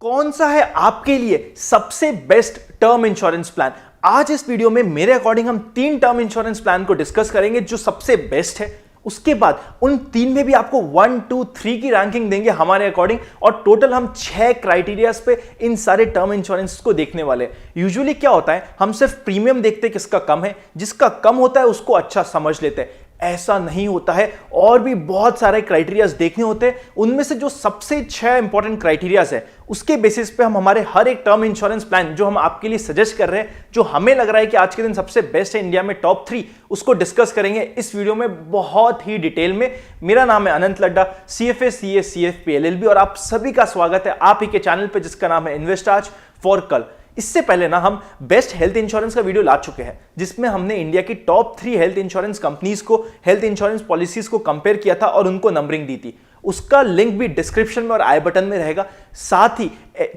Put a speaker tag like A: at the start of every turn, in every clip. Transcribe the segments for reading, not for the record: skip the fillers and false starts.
A: कौन सा है आपके लिए सबसे बेस्ट टर्म इंश्योरेंस प्लान? आज इस वीडियो में मेरे अकॉर्डिंग हम 3 टर्म इंश्योरेंस प्लान को डिस्कस करेंगे जो सबसे बेस्ट है। उसके बाद उन 3 में भी आपको 1, 2, 3 की रैंकिंग देंगे हमारे अकॉर्डिंग, और टोटल हम 6 क्राइटेरियाज पे इन सारे टर्म इंश्योरेंस को देखने वाले। यूजुअली क्या होता है, हम सिर्फ प्रीमियम देखते हैं किसका कम है, जिसका कम होता है उसको अच्छा समझ लेते हैं। ऐसा नहीं होता है, और भी बहुत सारे क्राइटेरियाज देखने होते हैं। उनमें से जो सबसे 6 इंपॉर्टेंट क्राइटेरियाज है उसके बेसिस पे हम हमारे हर एक टर्म इंश्योरेंस प्लान जो हम आपके लिए सजेस्ट कर रहे हैं, जो हमें लग रहा है कि आज के दिन सबसे बेस्ट है इंडिया में, टॉप 3, उसको डिस्कस करेंगे इस वीडियो में बहुत ही डिटेल में। मेरा नाम है अनंत Ladda, CFA CA CFP LLB, और आप सभी का स्वागत है आप ही के चैनल पे जिसका नाम है इन्वेस्ट आज फॉर कल। इससे पहले ना हम बेस्ट हेल्थ इंश्योरेंस का वीडियो ला चुके हैं, जिसमें हमने इंडिया की टॉप 3 हेल्थ इंश्योरेंस कंपनीज को, हेल्थ इंश्योरेंस पॉलिसीज को कंपेयर किया था और उनको नंबरिंग दी थी। उसका लिंक भी डिस्क्रिप्शन में और आई बटन में रहेगा। साथ ही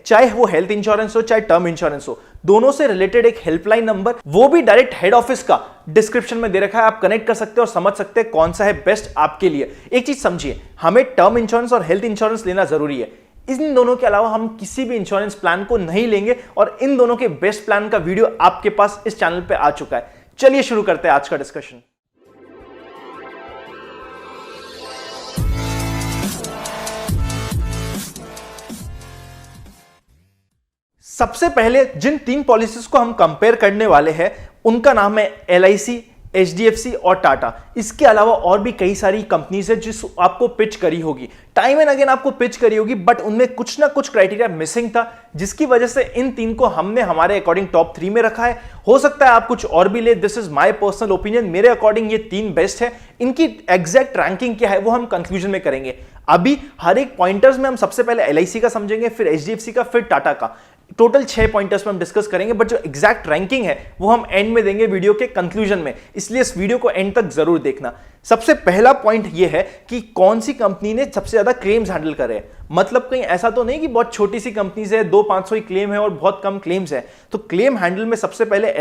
A: चाहे वो हेल्थ इंश्योरेंस हो चाहे टर्म इंश्योरेंस हो, दोनों से रिलेटेड एक हेल्पलाइन नंबर, वो भी डायरेक्ट हेड ऑफिस का, डिस्क्रिप्शन में दे रखा है। आप कनेक्ट कर सकते हैं और समझ सकते हैं कौन सा है बेस्ट आपके लिए। एक चीज समझिए, हमें टर्म इंश्योरेंस और हेल्थ इंश्योरेंस लेना जरूरी है। इन दोनों के अलावा हम किसी भी इंश्योरेंस प्लान को नहीं लेंगे, और इन दोनों के बेस्ट प्लान का वीडियो आपके पास इस चैनल पे आ चुका है। चलिए शुरू करते हैं आज का डिस्कशन। सबसे पहले जिन 3 पॉलिसीज को हम कंपेयर करने वाले हैं उनका नाम है LIC, HDFC और टाटा। इसके अलावा और भी कई सारी कंपनीज है जिस आपको पिच करी होगी, टाइम एंड अगेन आपको पिच करी होगी, बट उनमें कुछ ना कुछ क्राइटेरिया मिसिंग था, जिसकी वजह से इन 3 को हमने हमारे अकॉर्डिंग टॉप 3 में रखा है। हो सकता है आप कुछ और भी ले, this is my personal opinion. मेरे अकॉर्डिंग ये 3 बेस्ट है। इनकी एग्जैक्ट रैंकिंग क्या है वो हम कंक्लूजन में करेंगे। अभी हर एक पॉइंटर्स में हम सबसे पहले LIC का समझेंगे, फिर HDFC का, फिर टाटा का। टोटल 6 पॉइंटर्स में हम डिस्कस करेंगे, बट जो एग्जैक्ट रैंकिंग है वो हम एंड में देंगे वीडियो के कंक्लूजन में, इसलिए इस वीडियो को एंड तक जरूर देखना। सबसे पहला पॉइंट ये है कि कौन सी कंपनी ने सबसे ज्यादा क्लेम्स हैंडल करे। मतलब कहीं ऐसा तो नहीं कि बहुत छोटी सी कंपनीज है, 200-500 ही क्लेम है और बहुत कम क्लेम्स है। तो क्लेम हैंडल में सबसे पहले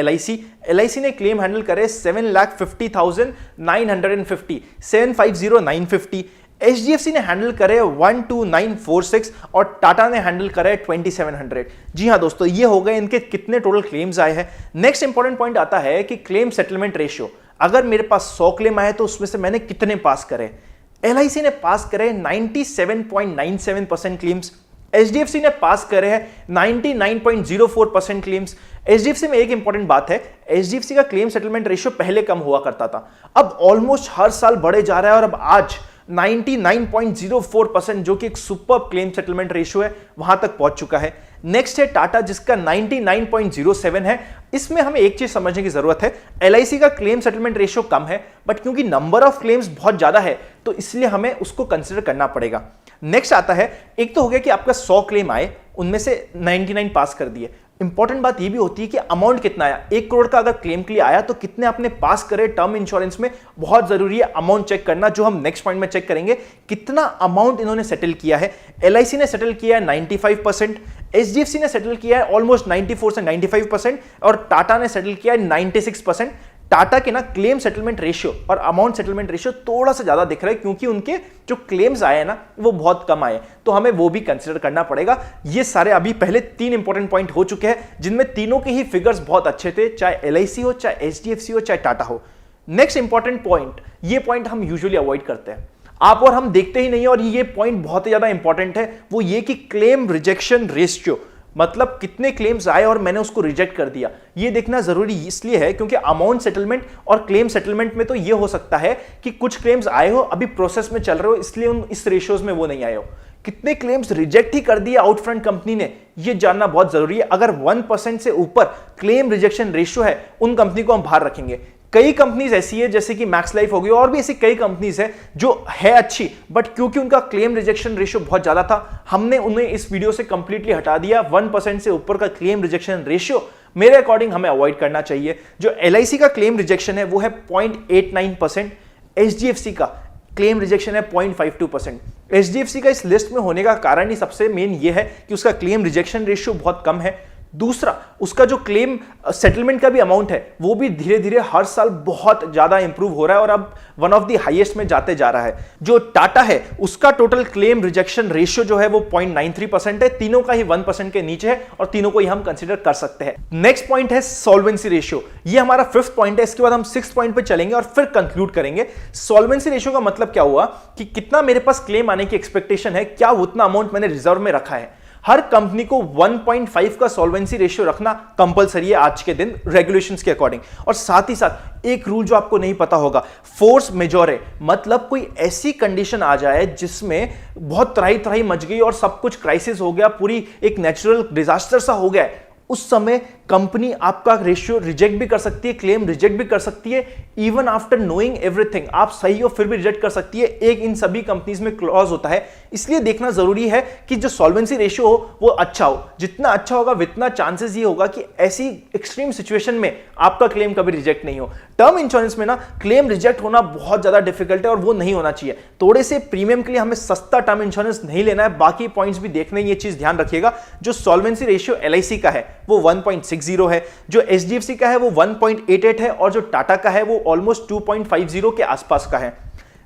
A: LIC ने क्लेम हैंडल करे 7,50,950, 750,950। HDFC ने हैंडल करे 12946 और टाटा ने हैंडल करे 2700। जी हां दोस्तों, ये हो गए इनके कितने टोटल क्लेम्स आए हैं। नेक्स्ट इंपॉर्टेंट पॉइंट आता है कि क्लेम सेटलमेंट रेशियो। अगर मेरे पास 100 क्लेम आए तो उसमें से मैंने कितने पास करे। LIC ने पास करे 97.97% क्लेम्स, HDFC ने पास करे हैं 99.04% क्लेम्स। HDFC में एक इंपॉर्टेंट बात है, HDFC का क्लेम सेटलमेंट रेशियो पहले कम हुआ करता था, अब ऑलमोस्ट हर साल बढ़े जा रहा है, और अब आज 99.04%, जो कि एक सुपर क्लेम सेटलमेंट रेशियो है, वहां तक पहुंच चुका है। नेक्स्ट है टाटा, जिसका 99.07 है। इसमें हमें एक चीज समझने की जरूरत है, LIC का क्लेम सेटलमेंट रेशियो कम है, बट क्योंकि नंबर ऑफ क्लेम्स बहुत ज्यादा है तो इसलिए हमें उसको कंसिडर करना पड़ेगा। नेक्स्ट आता है, एक तो हो गया कि आपका 100 क्लेम आए, उनमें से 99 पास कर दिए। इंपॉर्टेंट बात यह भी होती है कि अमाउंट कितना आया। 1 करोड़ का अगर क्लेम के लिए आया तो कितने आपने पास करे टर्म इंश्योरेंस में, बहुत जरूरी है अमाउंट चेक करना, जो हम नेक्स्ट पॉइंट में चेक करेंगे। कितना अमाउंट इन्होंने सेटल किया है। LIC ने सेटल किया है 95%, HDFC ने सेटल किया है ऑलमोस्ट 94 से 95%, और टाटा ने सेटल किया है 96%। टाटा के ना क्लेम सेटलमेंट रेशियो और अमाउंट सेटलमेंट रेशियो थोड़ा सा ज्यादा दिख रहा है, क्योंकि उनके जो क्लेम्स आए हैं ना वो बहुत कम आए, तो हमें वो भी कंसीडर करना पड़ेगा। ये सारे अभी पहले 3 इंपॉर्टेंट पॉइंट हो चुके हैं, जिनमें तीनों के ही फिगर्स बहुत अच्छे थे, चाहे LIC हो, चाहे HDFC हो, चाहे टाटा हो। नेक्स्ट इंपॉर्टेंट पॉइंट, ये पॉइंट हम यूजुअली अवॉइड करते हैं, आप और हम देखते ही नहीं है, और ये पॉइंट बहुत ही ज्यादा इंपॉर्टेंट है, वो ये कि क्लेम रिजेक्शन रेशियो, मतलब कितने क्लेम्स आए और मैंने उसको रिजेक्ट कर दिया। ये देखना जरूरी इसलिए है क्योंकि अमाउंट सेटलमेंट और क्लेम सेटलमेंट में तो ये हो सकता है कि कुछ क्लेम्स आए हो, अभी प्रोसेस में चल रहे हो, इसलिए इस रेशियोज में वो नहीं आए हो। कितने क्लेम्स रिजेक्ट ही कर दिए आउट फ्रंट कंपनी ने, ये जानना बहुत जरूरी है। अगर 1% से ऊपर क्लेम रिजेक्शन रेशियो है, उन कंपनी को हम बाहर रखेंगे। कई कंपनीज ऐसी है जैसे कि मैक्स लाइफ हो गई, और भी ऐसी कई कंपनीज है जो है अच्छी, बट क्योंकि उनका क्लेम रिजेक्शन रेशियो बहुत ज्यादा था, हमने उन्हें इस वीडियो से कंप्लीटली हटा दिया। 1% से ऊपर का क्लेम रिजेक्शन रेशियो मेरे अकॉर्डिंग हमें अवॉइड करना चाहिए। जो LIC का क्लेम रिजेक्शन है वो है 0.89%, HDFC का क्लेम रिजेक्शन है 0.52%। HDFC का इस लिस्ट में होने का कारण ही सबसे मेन ये है कि उसका क्लेम रिजेक्शन रेशियो बहुत कम है। दूसरा, उसका जो क्लेम सेटलमेंट का भी अमाउंट है वो भी धीरे धीरे हर साल बहुत ज्यादा इंप्रूव हो रहा है और अब वन ऑफ द हाईएस्ट में जाते जा रहा है। जो टाटा है उसका टोटल क्लेम रिजेक्शन रेशियो जो है वो 0.93% है, तीनों का ही 1% के नीचे है और तीनों को ही हम कंसीडर कर सकते हैं। नेक्स्ट पॉइंट है सॉल्वेंसी रेशियो, ये हमारा 5th पॉइंट है। इसके बाद हम 6th पॉइंट पे चलेंगे और फिर कंक्लूड करेंगे। सॉल्वेंसी रेशियो का मतलब क्या हुआ कि कितना मेरे पास क्लेम आने की एक्सपेक्टेशन है, क्या उतना अमाउंट मैंने रिजर्व में रखा है। हर कंपनी को 1.5 का सॉल्वेंसी रेशियो रखना कंपलसरी है आज के दिन रेगुलेशंस के अकॉर्डिंग। और साथ ही साथ एक रूल जो आपको नहीं पता होगा, फोर्स मेजोरे, मतलब कोई ऐसी कंडीशन आ जाए जिसमें बहुत त्राही त्राही मच गई और सब कुछ क्राइसिस हो गया, पूरी एक नेचुरल डिजास्टर सा हो गया, उस समय कंपनी आपका रेशियो रिजेक्ट भी कर सकती है, क्लेम रिजेक्ट भी कर सकती है, इवन आफ्टर नोइंग एवरीथिंग। आप सही हो फिर भी रिजेक्ट कर सकती है, एक इन सभी कंपनीज में क्लॉज होता है। इसलिए देखना जरूरी है कि जो सॉल्वेंसी रेशियो हो वो अच्छा हो। जितना अच्छा होगा उतना चांसेस ये होगा कि ऐसी एक्सट्रीम सिचुएशन में आपका क्लेम कभी रिजेक्ट नहीं हो। टर्म इंश्योरेंस में ना क्लेम रिजेक्ट होना बहुत ज्यादा डिफिकल्ट है और वो नहीं होना चाहिए। थोड़े से प्रीमियम के लिए हमें सस्ता टर्म इंश्योरेंस नहीं लेना है, बाकी पॉइंट्स भी देखने, ये चीज ध्यान रखिएगा। जो सॉल्वेंसी रेशियो एलआईसी का है वो 1.60 है, जो एचडीएफसी का है वो 1.88 है और जो टाटा का है वो ऑलमोस्ट 2.50 के आसपास का है।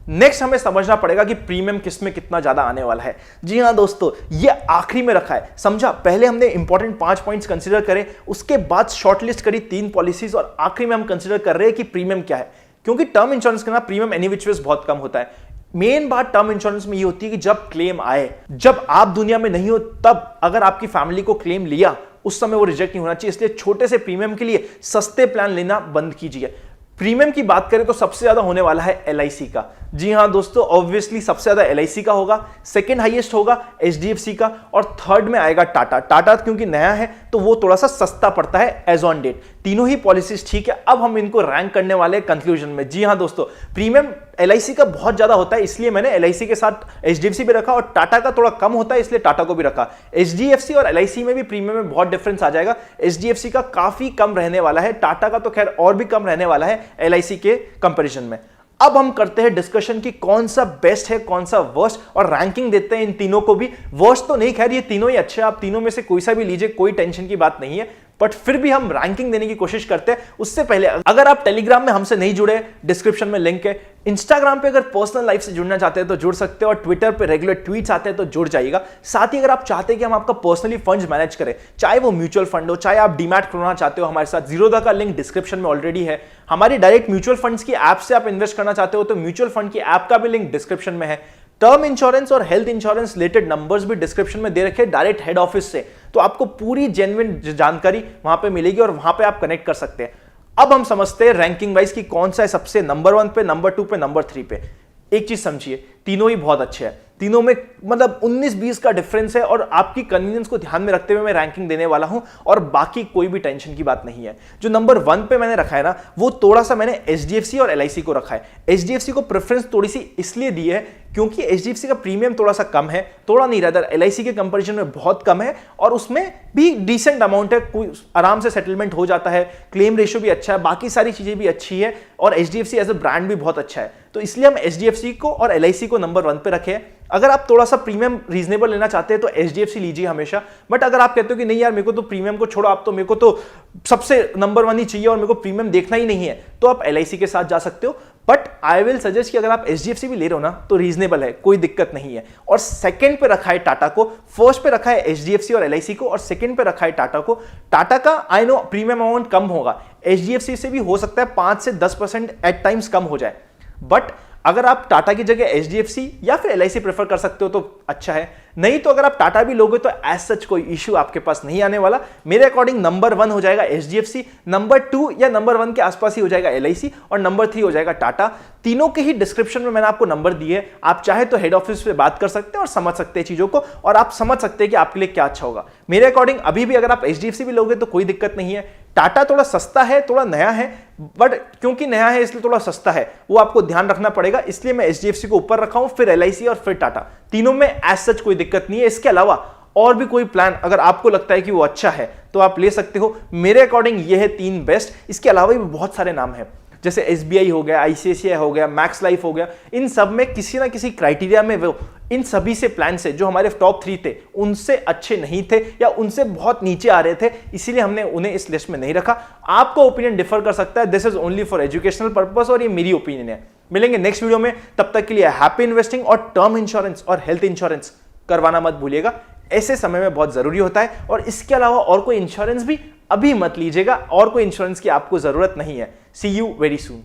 A: नेक्स्ट हमें समझना पड़ेगा कि प्रीमियम किस में कितना ज्यादा आने वाला है। जी हां दोस्तों, ये आखिरी में रखा है, समझा। पहले हमने इंपॉर्टेंट 5 पॉइंट्स कंसीडर करे, उसके बाद शॉर्टलिस्ट करी 3 पॉलिसीज और आखिरी में हम कंसीडर कर रहे हैं कि प्रीमियम क्या है। क्योंकि टर्म इंश्योरेंस का ना प्रीमियम एनी विच वेज बहुत कम होता है। मेन बात टर्म इंश्योरेंस में ये होती है कि जब क्लेम आए, जब आप दुनिया में नहीं हो तब अगर आपकी फैमिली को क्लेम लिया उस समय वो रिजेक्ट नहीं होना चाहिए। इसलिए छोटे से प्रीमियम के लिए सस्ते प्लान लेना बंद कीजिए। प्रीमियम की बात करें तो सबसे ज्यादा होने वाला है एलआईसी का। जी हां दोस्तों, ऑब्वियसली सबसे ज्यादा एलआईसी का होगा, सेकंड हाईएस्ट होगा एचडीएफसी का और थर्ड में आएगा टाटा। टाटा क्योंकि नया है तो वो थोड़ा सा सस्ता पड़ता है एज ऑन डेट। तीनों ही पॉलिसीज ठीक है। अब हम इनको रैंक करने वाले कंक्लूजन में। जी हां दोस्तों, प्रीमियम एलआईसी का बहुत ज्यादा होता है इसलिए मैंने एलआईसी के साथ एचडीएफसी भी रखा और टाटा का थोड़ा कम होता है इसलिए टाटा को भी रखा। एचडीएफसी और एलआईसी में भी प्रीमियम में बहुत डिफरेंस आ जाएगा। एचडीएफसी का काफी कम रहने वाला है, टाटा का तो खैर और भी कम रहने वाला है एलआईसी के कंपैरिजन में। अब हम करते हैं डिस्कशन कि कौन सा बेस्ट है कौन सा वर्स्ट और रैंकिंग देते हैं इन तीनों को भी। वर्स्ट तो नहीं, खैर ये तीनों ही अच्छे हैं, आप तीनों में से कोई सा भी लीजिए, कोई टेंशन की बात नहीं है, बट फिर भी हम रैंकिंग देने की कोशिश करते हैं। उससे पहले अगर आप टेलीग्राम में हमसे नहीं जुड़े, डिस्क्रिप्शन में लिंक है। इंस्टाग्राम पे अगर पर्सनल लाइफ से जुड़ना चाहते हैं तो जुड़ सकते हैं और ट्विटर पे रेगुलर ट्वीट्स आते हैं तो जुड़ जाइएगा। साथ ही अगर आप चाहते हैं कि हम आपका पर्सनली फंड्स मैनेज करें, चाहे वो म्यूचुअल फंड हो, चाहे आप डीमैट खोलना चाहते हो हमारे साथ, जीरोधा का लिंक डिस्क्रिप्शन में ऑलरेडी है। हमारी डायरेक्ट म्यूचुअल फंड्स की ऐप से आप इन्वेस्ट करना चाहते हो तो म्यूचुअल फंड की ऐप का भी लिंक डिस्क्रिप्शन में है। टर्म इंश्योरेंस और हेल्थ इंश्योरेंस रिलेटेड नंबर्स भी डिस्क्रिप्शन में दे रखे डायरेक्ट हेड ऑफिस से, तो आपको पूरी जेन्युइन जानकारी वहां पे मिलेगी और वहां पे आप कनेक्ट कर सकते हैं। अब हम समझते हैं रैंकिंग वाइज कि कौन सा है सबसे नंबर 1 पे, नंबर 2 पे, नंबर 3 पे। एक चीज समझिए, तीनों ही बहुत अच्छे हैं, तीनों में मतलब 19-20 का डिफरेंस है और आपकी कन्वीनियंस को ध्यान में रखते हुए मैं रैंकिंग देने वाला हूं और बाकी कोई भी टेंशन की बात नहीं है। जो नंबर 1 पे मैंने रखा है ना, वो थोड़ा सा मैंने एचडीएफसी और एलआईसी को रखा है। एचडीएफसी को प्रेफरेंस थोड़ी सी इसलिए दी है क्योंकि एचडीएफसी का प्रीमियम थोड़ा सा कम है, थोड़ा नहीं रहता, एलआईसी के कंपैरिजन में बहुत कम है और उसमें भी डिसेंट अमाउंट है, कोई आराम से सेटलमेंट हो जाता है, क्लेम रेशियो भी अच्छा है, बाकी सारी चीजें भी अच्छी है और एचडीएफसी एज अ ब्रांड भी बहुत अच्छा है। तो इसलिए हम एचडीएफसी को और एलआईसी को नंबर 1 पे रखे हैं। अगर आप थोड़ा सा प्रीमियम रीजनेबल लेना चाहते हैं तो एचडीएफसी लीजिए हमेशा, बट अगर आप कहते हो कि नहीं यार मेरे को तो प्रीमियम को छोड़ो, आप तो मेरे को तो सबसे नंबर 1 ही चाहिए और मेरे को प्रीमियम देखना ही नहीं है, तो आप एलआईसी के साथ जा सकते हो। बट आई विल सजेस्ट कि अगर आप एचडीएफसी भी ले रहे हो ना तो रीजनेबल है, कोई दिक्कत नहीं है। और सेकंड पे रखा है टाटा को, फर्स्ट पे रखा है एचडीएफसी और एलआईसी को और सेकंड पे रखा है टाटा को। टाटा का आई नो प्रीमियम अमाउंट कम होगा, एचडीएफसी से भी हो सकता है 5 से 10% एट टाइम्स कम हो जाए, बट अगर आप टाटा की जगह एचडीएफसी या फिर एलआईसी प्रेफर कर सकते हो तो अच्छा है। नहीं तो अगर आप टाटा भी लोगे तो एज सच कोई इश्यू आपके पास नहीं आने वाला। मेरे अकॉर्डिंग नंबर 1 हो जाएगा एचडीएफसी, नंबर 2 या नंबर 1 के आसपास ही हो जाएगा एलआईसी और नंबर 3 हो जाएगा टाटा। तीनों के ही डिस्क्रिप्शन में मैंने आपको नंबर दिए, आप चाहे तो हेड ऑफिस पे बात कर सकते हैं और समझ सकते हैं चीजों को और आप समझ सकते हैं कि आपके लिए क्या अच्छा होगा। मेरे अकॉर्डिंग अभी भी अगर आप एचडीएफसी भी लोगे तो कोई दिक्कत नहीं है। टाटा थोड़ा सस्ता है, थोड़ा नया है, बट क्योंकि नया है इसलिए थोड़ा सस्ता है, वो आपको ध्यान रखना पड़ेगा, इसलिए मैं एचडीएफसी को ऊपर रखा हूं, फिर एलआईसी और फिर टाटा। तीनों में एज सच कोई दिक्कत नहीं है। इसके अलावा और भी कोई प्लान अगर आपको लगता है कि वो अच्छा है तो आप ले सकते हो। मेरे अकॉर्डिंग ये है 3 बेस्ट, इसके अलावा भी बहुत सारे नाम हैं। जैसे एसबीआई हो गया, आईसीआईसीआई हो गया, मैक्स लाइफ हो गया, इन सब में किसी ना किसी क्राइटेरिया में वो इन सभी से प्लान से जो हमारे टॉप 3 थे उनसे अच्छे नहीं थे या उनसे बहुत नीचे आ रहे थे, इसीलिए हमने उन्हें इस लिस्ट में नहीं रखा। आपका ओपिनियन डिफर कर सकता है, this is only for educational purpose और ये मेरी ओपिनियन है। मिलेंगे नेक्स्ट वीडियो में, तब तक के लिए हैप्पी इन्वेस्टिंग और टर्म इंश्योरेंस और हेल्थ इंश्योरेंस करवाना मत भूलिएगा, ऐसे समय में बहुत जरूरी होता है। और इसके अलावा और कोई इंश्योरेंस भी अभी मत लीजिएगा, और कोई इंश्योरेंस की आपको जरूरत नहीं है। सी यू वेरी सून।